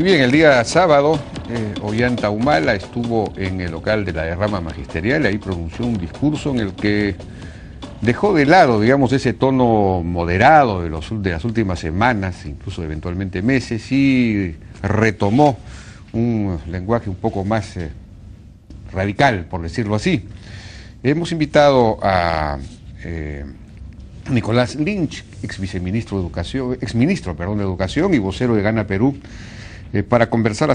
Y bien, el día sábado, Ollanta Humala estuvo en el local de la derrama magisterial, ahí pronunció un discurso en el que dejó de lado, digamos, ese tono moderado de las últimas semanas, incluso eventualmente meses, y retomó un lenguaje un poco más radical, por decirlo así. Hemos invitado a Nicolás Lynch, exministro de Educación y vocero de Gana Perú, para conversar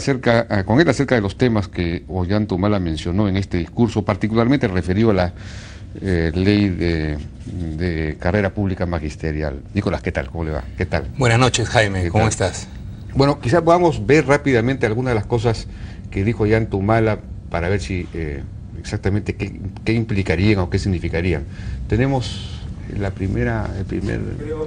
con él acerca de los temas que Ollanta Humala mencionó en este discurso, particularmente referido a la ley de carrera pública magisterial. Nicolás, ¿qué tal? ¿Cómo le va? ¿Qué tal? Buenas noches, Jaime. ¿Cómo estás? Bueno, quizás podamos ver rápidamente algunas de las cosas que dijo Ollanta Humala para ver si exactamente qué implicarían o qué significarían. Tenemos Creo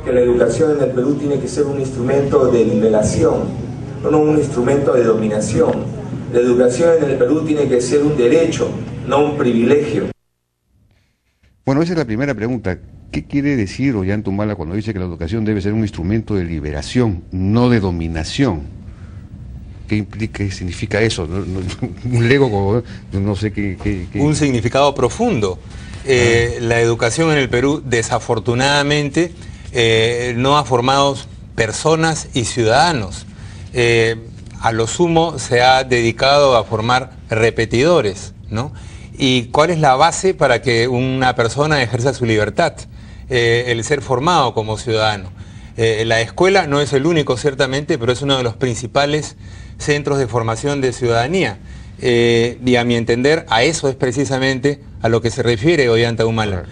que la educación en el Perú tiene que ser un instrumento de liberación, no un instrumento de dominación. La educación en el Perú tiene que ser un derecho, no un privilegio. Bueno, esa es la primera pregunta. ¿Qué quiere decir Ollanta Humala cuando dice que la educación debe ser un instrumento de liberación, no de dominación? ¿Qué significa eso? Un lego, no sé qué... Un significado profundo. La educación en el Perú, desafortunadamente, no ha formado personas y ciudadanos. A lo sumo se ha dedicado a formar repetidores, ¿no? ¿Y cuál es la base para que una persona ejerza su libertad? El ser formado como ciudadano. La escuela no es el único, ciertamente, pero es uno de los principales centros de formación de ciudadanía. Y a mi entender, a eso es precisamente a lo que se refiere Ollanta Humala.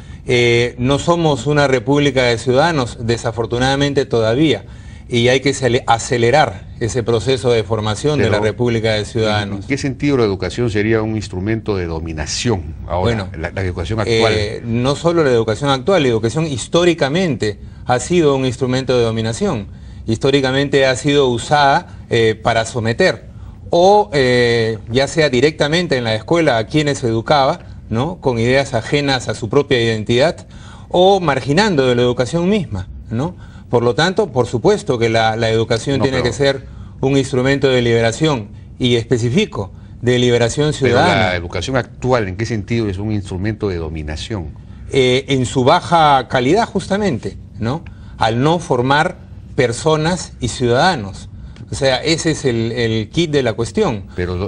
No somos una república de ciudadanos, desafortunadamente todavía, y hay que acelerar ese proceso de formación de la república de ciudadanos. ¿En qué sentido la educación sería un instrumento de dominación ahora, bueno, la educación actual? No solo la educación actual, la educación históricamente ha sido un instrumento de dominación. Históricamente ha sido usada para someter, o ya sea directamente en la escuela a quienes educaba, ¿no?, con ideas ajenas a su propia identidad, o marginando de la educación misma, ¿no? Por lo tanto, por supuesto que la educación tiene que ser un instrumento de liberación, y especifico, de liberación ciudadana. Pero la educación actual, ¿en qué sentido es un instrumento de dominación? En su baja calidad, justamente, ¿no? Al no formar personas y ciudadanos. O sea, ese es el kit de la cuestión.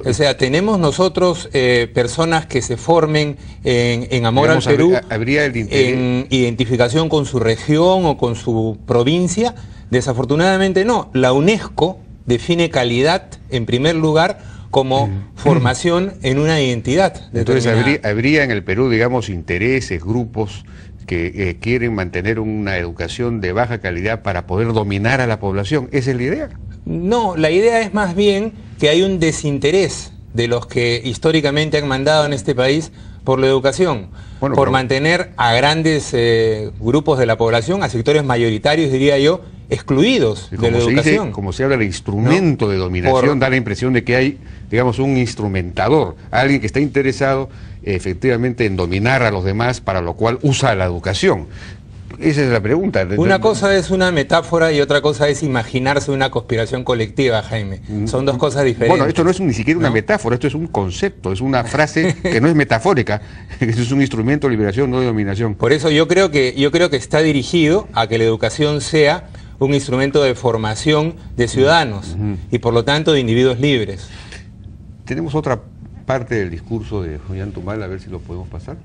O sea, tenemos nosotros personas que se formen en amor al Perú, en identificación con su región o con su provincia. Desafortunadamente no. La UNESCO define calidad, en primer lugar, como formación en una identidad. Entonces habría en el Perú, digamos, intereses, grupos que quieren mantener una educación de baja calidad para poder dominar a la población. ¿Esa es la idea? No, la idea es más bien que hay un desinterés de los que históricamente han mandado en este país por la educación, por mantener a grandes grupos de la población, a sectores mayoritarios, diría yo, excluidos de la educación. Como se habla de instrumento de dominación, da la impresión de que hay, digamos, un instrumentador, alguien que está interesado efectivamente en dominar a los demás, para lo cual usa la educación. Esa es la pregunta. Una cosa es una metáfora y otra cosa es imaginarse una conspiración colectiva, Jaime. Son dos cosas diferentes. Bueno, esto no es ni siquiera una metáfora, esto es un concepto, es una frase que no es metafórica, es un instrumento de liberación, no de dominación. Por eso yo creo que está dirigido a que la educación sea un instrumento de formación de ciudadanos y por lo tanto de individuos libres. Tenemos otra parte del discurso de Ollanta Humala, a ver si lo podemos pasar.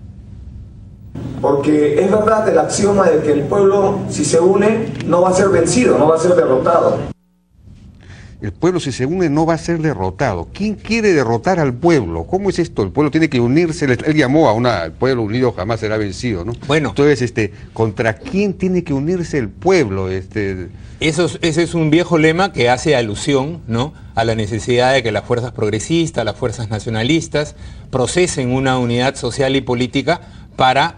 Porque es verdad el axioma de que el pueblo, si se une, no va a ser vencido, no va a ser derrotado. El pueblo, si se une, no va a ser derrotado. ¿Quién quiere derrotar al pueblo? ¿Cómo es esto? El pueblo tiene que unirse. Él llamó a el pueblo unido jamás será vencido, ¿no? Bueno. Entonces, ¿contra quién tiene que unirse el pueblo? Ese es un viejo lema que hace alusión, ¿no?, a la necesidad de que las fuerzas progresistas, las fuerzas nacionalistas, procesen una unidad social y política para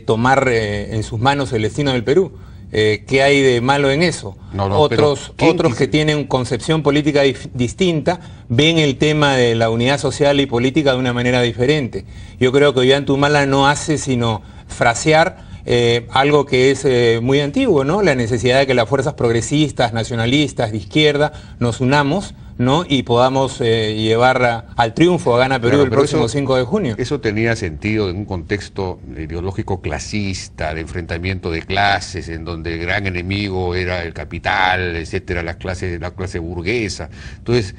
tomar en sus manos el destino del Perú. ¿Qué hay de malo en eso? Otros que tienen concepción política distinta ven el tema de la unidad social y política de una manera diferente. Yo creo que Ollanta Humala no hace sino frasear algo que es muy antiguo, ¿no? La necesidad de que las fuerzas progresistas, nacionalistas, de izquierda, nos unamos ¿no? Y podamos llevar al triunfo a Gana Perú Claro, el próximo 5 de junio. Eso tenía sentido en un contexto ideológico clasista, de enfrentamiento de clases, en donde el gran enemigo era el capital, etcétera, la clase burguesa. Entonces,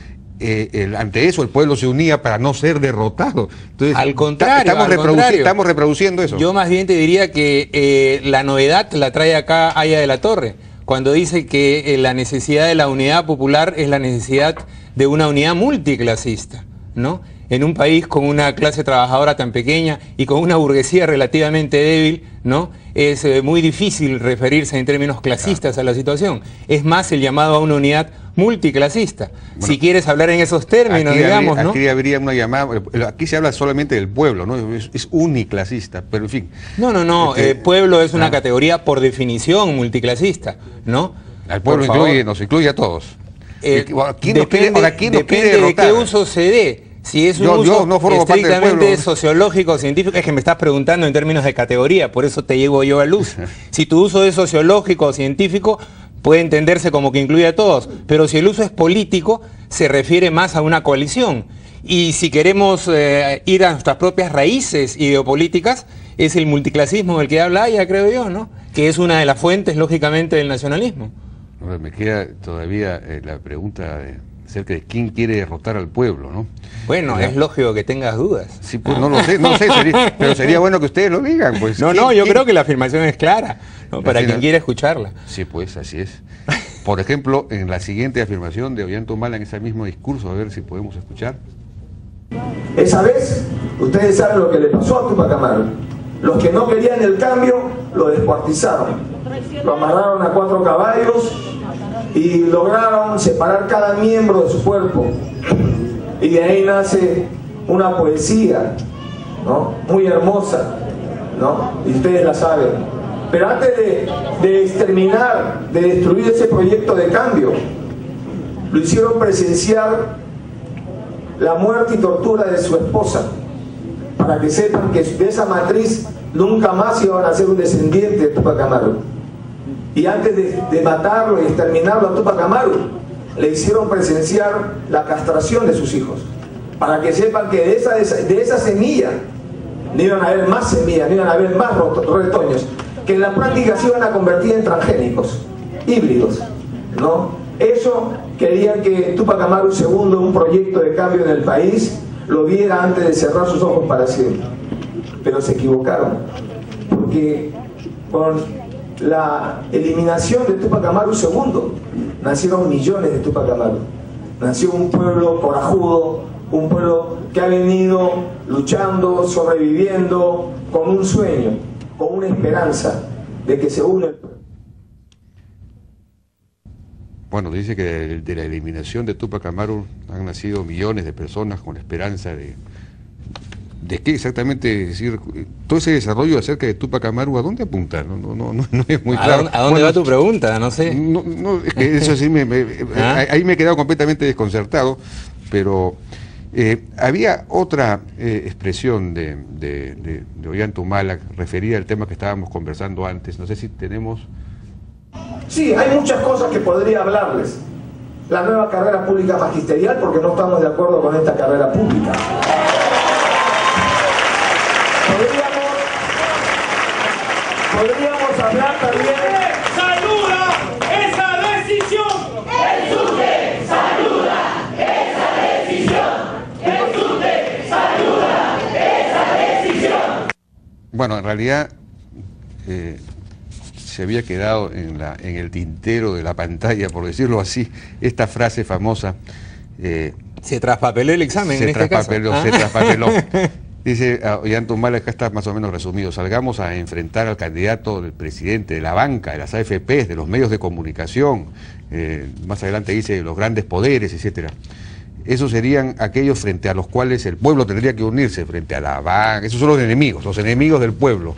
ante eso el pueblo se unía para no ser derrotado. Entonces, al contrario, estamos reproduciendo eso. Yo más bien te diría que la novedad la trae acá Aya de la Torre, cuando dice que la necesidad de la unidad popular es la necesidad de una unidad multiclasista, ¿no? En un país con una clase trabajadora tan pequeña y con una burguesía relativamente débil, ¿no? Es muy difícil referirse en términos clasistas a la situación. Es más el llamado a una unidad multiclasista. Bueno, si quieres hablar en esos términos, digamos, ¿no? Aquí habría una llamada, aquí se habla solamente del pueblo, ¿no? Es uniclasista, pero en fin. No, pueblo es una categoría por definición multiclasista, ¿no? Al pueblo nos incluye a todos. ¿Quién depende de qué uso se dé. Si es un uso estrictamente sociológico, científico, es que me estás preguntando en términos de categoría, por eso te llevo yo a luz. Si tu uso es sociológico o científico, puede entenderse como que incluye a todos, pero si el uso es político, se refiere más a una coalición. Y si queremos ir a nuestras propias raíces ideopolíticas, es el multiclasismo del que habla Aya, creo yo, ¿no? Que es una de las fuentes, lógicamente, del nacionalismo. Me queda todavía la pregunta acerca de quién quiere derrotar al pueblo, ¿no? Bueno, es lógico que tengas dudas. Sí, pues no lo sé, pero sería bueno que ustedes lo digan, pues. Yo creo que la afirmación es clara, ¿no? Para quien quiera escucharla. Sí, pues, así es. Por ejemplo, en la siguiente afirmación de Ollanta-Humala, en ese mismo discurso, a ver si podemos escuchar. Esa vez, ustedes saben lo que le pasó a Túpac Amaru. Los que no querían el cambio, lo descuartizaron. Lo amarraron a 4 caballos y lograron separar cada miembro de su cuerpo. Y de ahí nace una poesía, ¿no? Muy hermosa, ¿no? Y ustedes la saben. Pero antes de exterminar, de destruir ese proyecto de cambio, lo hicieron presenciar la muerte y tortura de su esposa, para que sepan que de esa matriz nunca más iban a ser un descendiente de Túpac Amaru. Y antes de matarlo y exterminarlo a Túpac Amaru, le hicieron presenciar la castración de sus hijos, para que sepan que de esa semilla no iban a haber más semillas, no iban a haber más retoños, que en la práctica se iban a convertir en transgénicos, híbridos, ¿no? Eso querían que Túpac Amaru II, un proyecto de cambio en el país, lo viera antes de cerrar sus ojos para siempre. Pero se equivocaron, porque con la eliminación de Túpac Amaru II nacieron millones de Túpac Amaru. Nació un pueblo corajudo, un pueblo que ha venido luchando, sobreviviendo, con un sueño, con una esperanza de que se une. Bueno, dice que de la eliminación de Túpac Amaru han nacido millones de personas con la esperanza de qué exactamente, es decir, todo ese desarrollo acerca de Túpac Amaru, ¿a dónde apunta? No es muy claro. ¿A dónde va tu pregunta? No sé. Es que eso sí, ahí me he quedado completamente desconcertado, pero había otra expresión de Ollanta-Humala referida al tema que estábamos conversando antes. No sé si tenemos... Sí, hay muchas cosas que podría hablarles. La nueva carrera pública magisterial, porque no estamos de acuerdo con esta carrera pública. Podríamos hablar también... ¡Saluda esa decisión! ¡El saluda esa decisión! ¡El saluda esa decisión! Bueno, en realidad se había quedado en el tintero de la pantalla, por decirlo así, esta frase famosa. Se traspapeló el examen en este caso. Se traspapeló. Dice Ollanta-Humala, acá está más o menos resumido: salgamos a enfrentar al candidato del presidente, de la banca, de las AFPs, de los medios de comunicación, más adelante dice los grandes poderes, etcétera. Esos serían aquellos frente a los cuales el pueblo tendría que unirse, frente a la banca. Esos son los enemigos del pueblo.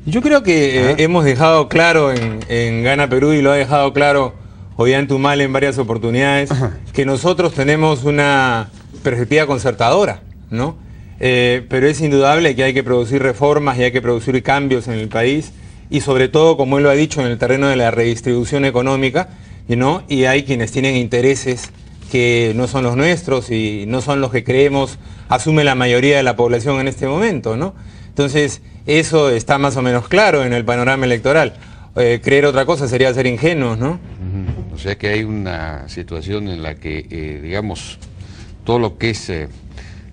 Yo creo que hemos dejado claro en Gana Perú, y lo ha dejado claro Ollanta-Humala en varias oportunidades, que nosotros tenemos una perspectiva concertadora, ¿no? Pero es indudable que hay que producir reformas y hay que producir cambios en el país, y sobre todo, como él lo ha dicho, en el terreno de la redistribución económica, ¿no? Y hay quienes tienen intereses que no son los nuestros y no son los que creemos asume la mayoría de la población en este momento, ¿no? Entonces, eso está más o menos claro en el panorama electoral. Creer otra cosa sería ser ingenuos, ¿no? O sea que hay una situación en la que, digamos, todo lo que es,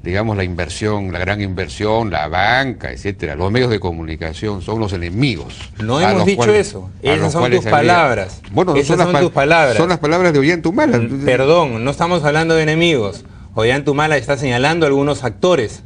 digamos, la inversión, la gran inversión, la banca, etcétera, los medios de comunicación son los enemigos. No hemos dicho eso. Esas son tus palabras. Bueno, esas son tus palabras. Son las palabras de Ollanta-Humala. Perdón, no estamos hablando de enemigos. Ollanta-Humala está señalando a algunos actores,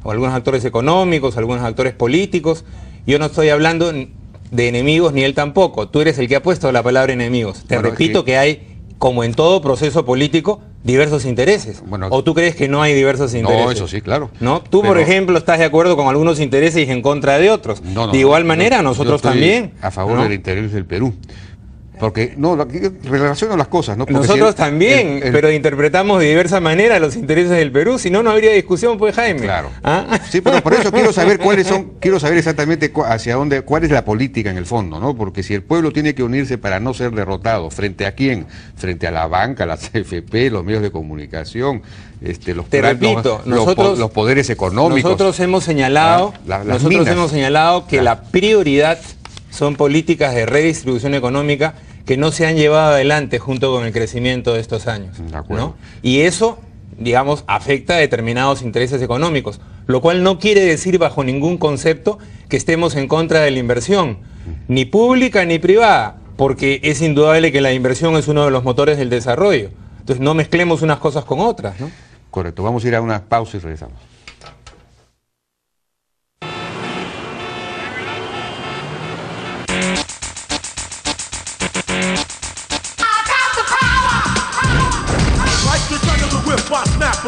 o algunos actores económicos, algunos actores políticos. Yo no estoy hablando de enemigos, ni él tampoco. Tú eres el que ha puesto la palabra enemigos. Te repito que hay, como en todo proceso político, diversos intereses. Bueno, ¿o tú crees que no hay diversos intereses? No, eso sí, claro. ¿No? Tú, por ejemplo, estás de acuerdo con algunos intereses y en contra de otros. De igual manera, nosotros también. A favor del interés del Perú. Porque, no, relaciono las cosas, ¿no? Porque nosotros también, pero interpretamos de diversa manera los intereses del Perú, si no, no habría discusión, pues, Jaime. Claro. ¿Ah? Sí, pero por eso quiero saber quiero saber exactamente hacia dónde, cuál es la política en el fondo, ¿no? Porque si el pueblo tiene que unirse para no ser derrotado, ¿frente a quién? Frente a la banca, la CFP, los medios de comunicación, los poderes económicos. Nosotros hemos señalado, que la prioridad son políticas de redistribución económica que no se han llevado adelante junto con el crecimiento de estos años, ¿no? Y eso, digamos, afecta a determinados intereses económicos, lo cual no quiere decir bajo ningún concepto que estemos en contra de la inversión, ni pública ni privada, porque es indudable que la inversión es uno de los motores del desarrollo. Entonces no mezclemos unas cosas con otras, ¿no? Correcto, vamos a ir a una pausa y regresamos.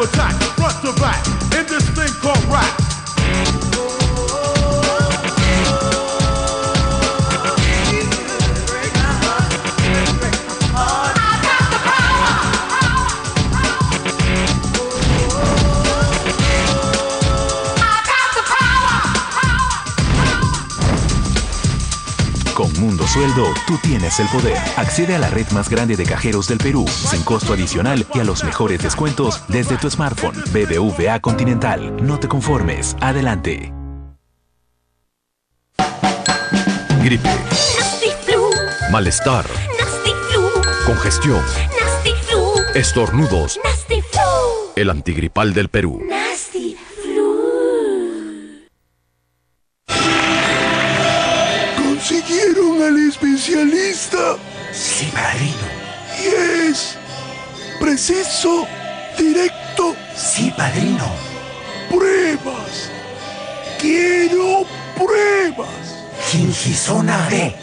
Attack, front to back, in this thing called rap. Con Mundo Sueldo, tú tienes el poder. Accede a la red más grande de cajeros del Perú, sin costo adicional y a los mejores descuentos desde tu smartphone. BBVA Continental. No te conformes. Adelante. Gripe. Nasty flu. Malestar. Nasty flu. Congestión. Nasty flu. Estornudos. Nasty flu. El antigripal del Perú. Nasty flu. ¿Consiguieron al especialista? Sí, padrino. Y es preciso, directo. Sí, padrino. Pruebas. Quiero pruebas. Gingisona B.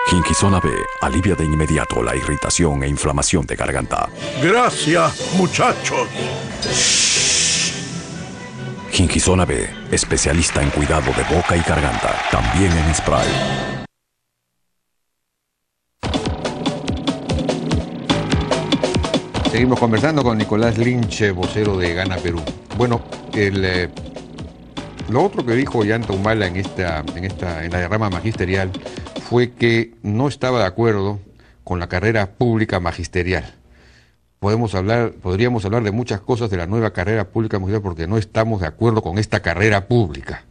Gingisona B alivia de inmediato la irritación e inflamación de garganta. Gracias, muchachos. Gingisona B, especialista en cuidado de boca y garganta, también en spray. Seguimos conversando con Nicolás Lynch, vocero de Gana Perú. Bueno, lo otro que dijo Ollanta-Humala en la rama magisterial fue que no estaba de acuerdo con la carrera pública magisterial. Podríamos hablar de muchas cosas de la nueva carrera pública magisterial porque no estamos de acuerdo con esta carrera pública.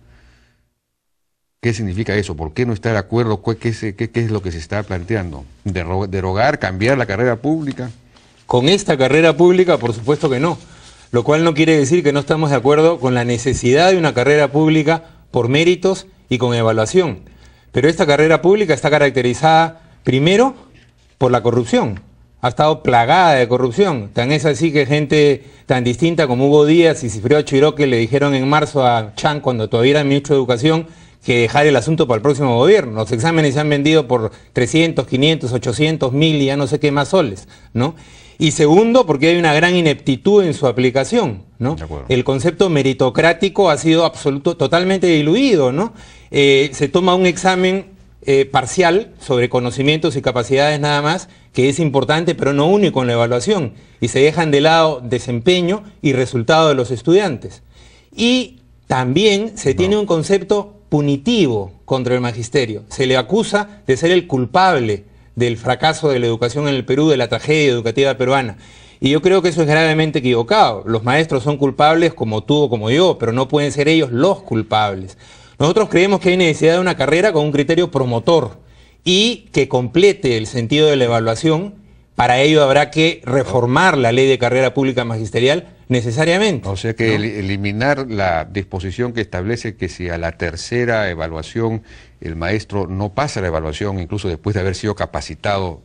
¿Qué significa eso? ¿Por qué no está de acuerdo? ¿Qué es lo que se está planteando? ¿Derogar, cambiar la carrera pública? Con esta carrera pública, por supuesto que no. Lo cual no quiere decir que no estamos de acuerdo con la necesidad de una carrera pública por méritos y con evaluación. Pero esta carrera pública está caracterizada, primero, por la corrupción. Ha estado plagada de corrupción. Tan es así que gente tan distinta como Hugo Díaz y Cifreo Chiroque le dijeron en marzo a Chan, cuando todavía era ministro de Educación, que dejar el asunto para el próximo gobierno. Los exámenes se han vendido por 300, 500, 800, 1000 y ya no sé qué más soles, ¿no? Y segundo, porque hay una gran ineptitud en su aplicación, ¿no? El concepto meritocrático ha sido totalmente diluido, ¿no? Se toma un examen parcial sobre conocimientos y capacidades nada más, que es importante pero no único en la evaluación, y se dejan de lado desempeño y resultado de los estudiantes. Y también se tiene un concepto punitivo contra el magisterio. Se le acusa de ser el culpable del fracaso de la educación en el Perú, de la tragedia educativa peruana. Y yo creo que eso es gravemente equivocado. Los maestros son culpables como tú o como yo, pero no pueden ser ellos los culpables. Nosotros creemos que hay necesidad de una carrera con un criterio promotor y que complete el sentido de la evaluación. Para ello habrá que reformar la ley de carrera pública magisterial necesariamente. O sea que ¿no? eliminar la disposición que establece que si a la tercera evaluación el maestro no pasa la evaluación, incluso después de haber sido capacitado,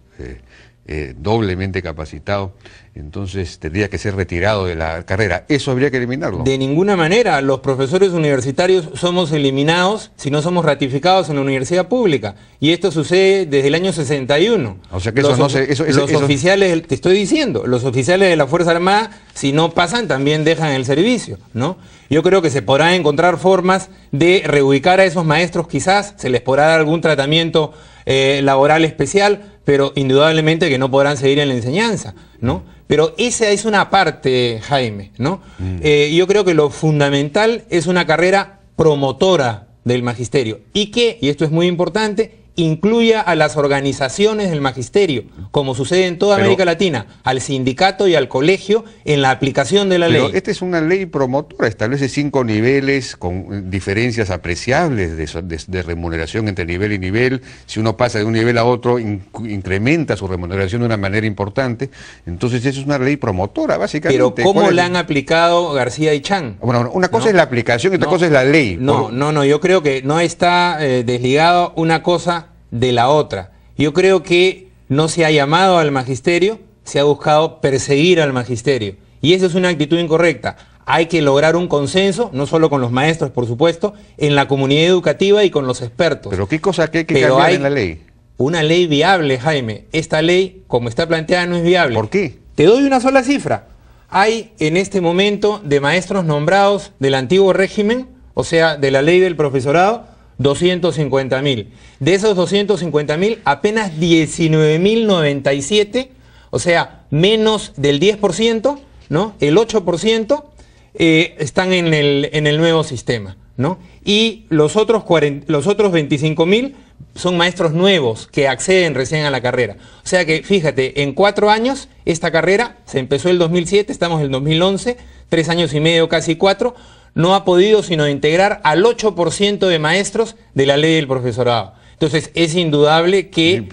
doblemente capacitado, entonces tendría que ser retirado de la carrera. Eso habría que eliminarlo. De ninguna manera. Los profesores universitarios somos eliminados si no somos ratificados en la universidad pública. Y esto sucede desde el año 61. O sea que eso no se... Los oficiales, te estoy diciendo, los oficiales de la Fuerza Armada, si no pasan, también dejan el servicio, ¿no? Yo creo que se podrán encontrar formas de reubicar a esos maestros, quizás se les podrá dar algún tratamiento laboral especial, pero indudablemente que no podrán seguir en la enseñanza, ¿no? Pero esa es una parte, Jaime, ¿no? Yo creo que lo fundamental es una carrera promotora del magisterio y que, y esto es muy importante, incluya a las organizaciones del magisterio, como sucede en toda América Latina, al sindicato y al colegio en la aplicación de la ley. Esta es una ley promotora, establece 5 niveles con diferencias apreciables de remuneración entre nivel y nivel. Si uno pasa de un nivel a otro, incrementa su remuneración de una manera importante. Entonces, eso es una ley promotora, básicamente. Pero ¿cómo la han aplicado García y Chang? Bueno, una cosa es la aplicación y otra cosa es la ley. No, yo creo que no está desligado una cosa de la otra. Yo creo que no se ha llamado al magisterio, se ha buscado perseguir al magisterio. Y esa es una actitud incorrecta. Hay que lograr un consenso, no solo con los maestros, por supuesto, en la comunidad educativa y con los expertos. Pero ¿qué cosa que hay que cambiar en la ley? Una ley viable, Jaime. Esta ley, como está planteada, no es viable. ¿Por qué? Te doy una sola cifra. Hay en este momento de maestros nombrados del antiguo régimen, o sea, de la ley del profesorado, 250.000. De esos 250.000, apenas 19.097, o sea, menos del 10%, ¿no? El 8% están en el nuevo sistema, ¿no? Y los otros 25.000 son maestros nuevos que acceden recién a la carrera. O sea que, fíjate, en 4 años, esta carrera se empezó el 2007, estamos en el 2011, 3 años y medio, casi 4, no ha podido sino integrar al 8% de maestros de la ley del profesorado. Entonces, es indudable que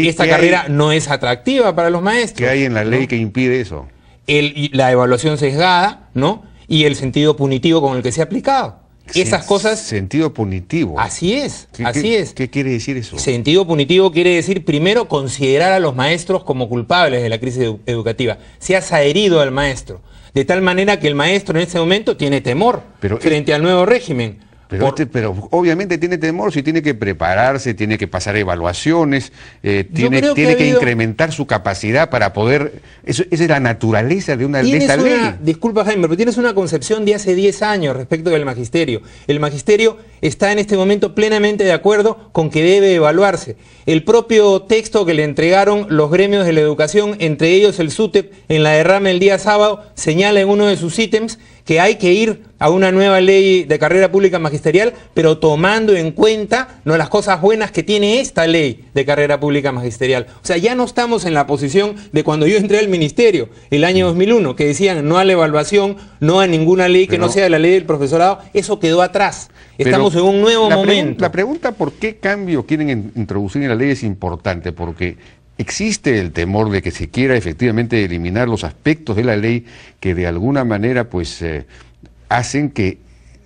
esta carrera no es atractiva para los maestros. ¿Qué hay en la ley que impide eso? La evaluación sesgada, ¿no? Y el sentido punitivo con el que se ha aplicado. Esas cosas... Sentido punitivo. Así es, así es. ¿Qué quiere decir eso? Sentido punitivo quiere decir, primero, considerar a los maestros como culpables de la crisis educativa. Se ha adherido al maestro, de tal manera que el maestro en este momento tiene temor frente al nuevo régimen. Pero obviamente tiene temor, si tiene que prepararse, tiene que pasar evaluaciones, tiene que incrementar su capacidad para poder... Esa es la naturaleza de esta ley. Disculpa, Jaime, pero tienes una concepción de hace 10 años respecto del magisterio. El magisterio está en este momento plenamente de acuerdo con que debe evaluarse. El propio texto que le entregaron los gremios de la educación, entre ellos el SUTEP, en la derrama el día sábado, señala en uno de sus ítems que hay que ir a una nueva ley de carrera pública magisterial, pero tomando en cuenta las cosas buenas que tiene esta ley de carrera pública magisterial. O sea, ya no estamos en la posición de cuando yo entré al ministerio, el año 2001, que decían no a la evaluación, no a ninguna ley que no sea la ley del profesorado. Eso quedó atrás. Estamos en un nuevo momento. La pregunta por qué cambio quieren introducir en la ley es importante, porque existe el temor de que se quiera efectivamente eliminar los aspectos de la ley que de alguna manera pues hacen que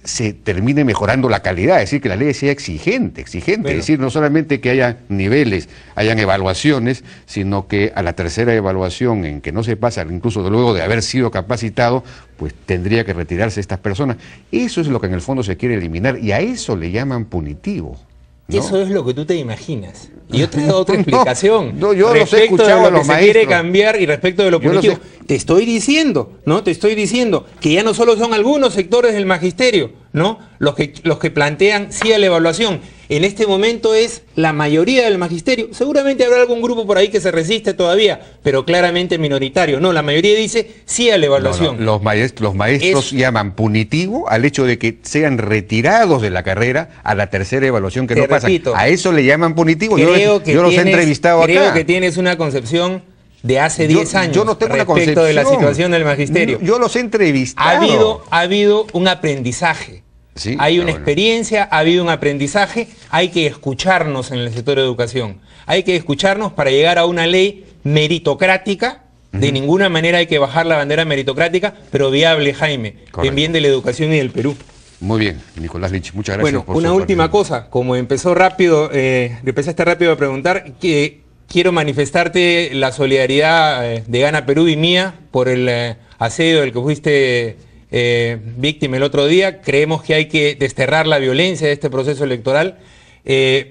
se termine mejorando la calidad, es decir, que la ley sea exigente, es decir, no solamente que haya niveles, hayan evaluaciones, sino que a la tercera evaluación en que no se pasa, incluso luego de haber sido capacitado, pues tendría que retirarse estas personas. Eso es lo que en el fondo se quiere eliminar y a eso le llaman punitivo, ¿no? Eso es lo que tú te imaginas. Y yo te he dado otra explicación. Yo los he escuchado a los maestros. Se quiere cambiar y respecto de lo punitivo. Te estoy diciendo, ¿no? Te estoy diciendo que ya no solo son algunos sectores del magisterio, ¿no? Los que plantean sí a la evaluación. En este momento es la mayoría del magisterio. Seguramente habrá algún grupo por ahí que se resiste todavía, pero claramente minoritario. No, la mayoría dice sí a la evaluación. Los maestros llaman punitivo al hecho de que sean retirados de la carrera a la tercera evaluación que no pasan. A eso le llaman punitivo. Yo Creo que yo los he entrevistado acá. Creo que tienes una concepción de hace 10 años yo no tengo una respecto de la concepción. situación del magisterio. Yo los he entrevistado. Ha habido un aprendizaje. Sí, Hay una bueno. experiencia, ha habido un aprendizaje. Hay que escucharnos en el sector de educación. Hay que escucharnos para llegar a una ley meritocrática. De ninguna manera hay que bajar la bandera meritocrática, pero viable, Jaime, Correcto. en bien de la educación y del Perú. Muy bien, Nicolás Lynch, muchas gracias. Bueno, por una su última participación. cosa, como empezaste rápido a preguntar, que quiero manifestarte la solidaridad de Gana Perú y mía por el asedio del que fuiste víctima el otro día. Creemos que hay que desterrar la violencia de este proceso electoral.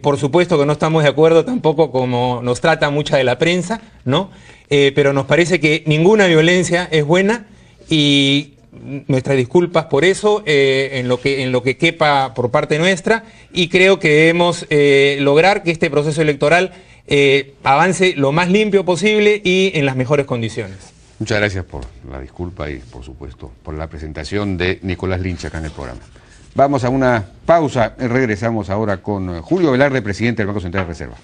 Por supuesto que no estamos de acuerdo tampoco como nos trata mucha de la prensa, ¿no? Pero nos parece que ninguna violencia es buena y nuestras disculpas por eso, en lo que quepa por parte nuestra, y creo que debemos lograr que este proceso electoral avance lo más limpio posible y en las mejores condiciones. Muchas gracias por la disculpa y, por supuesto, por la presentación de Nicolás Lynch acá en el programa. Vamos a una pausa, regresamos ahora con Julio Velarde, presidente del Banco Central de Reserva.